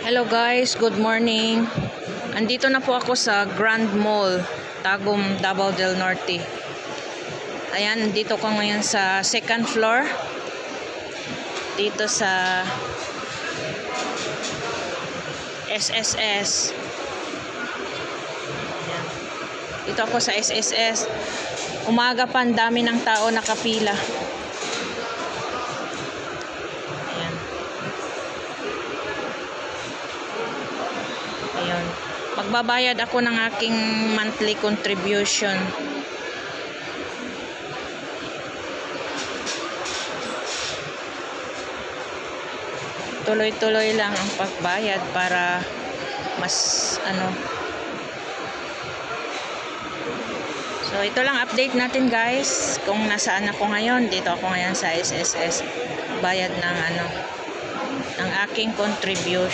Hello guys, good morning. Andito na po ako sa Grand Mall, Tagum, Davao del Norte. Ayan, dito ko ngayon sa second floor. Dito sa SSS. Ayan. Dito ako sa SSS. Umaga pa, ang dami ng tao nakapila. Ayun. Magbabayad ako ng aking monthly contribution. Tuloy-tuloy lang ang pagbayad para mas So ito lang update natin guys. Kung nasaan ako ngayon, dito ako ngayon sa SSS. Bayad ng ng aking contribution.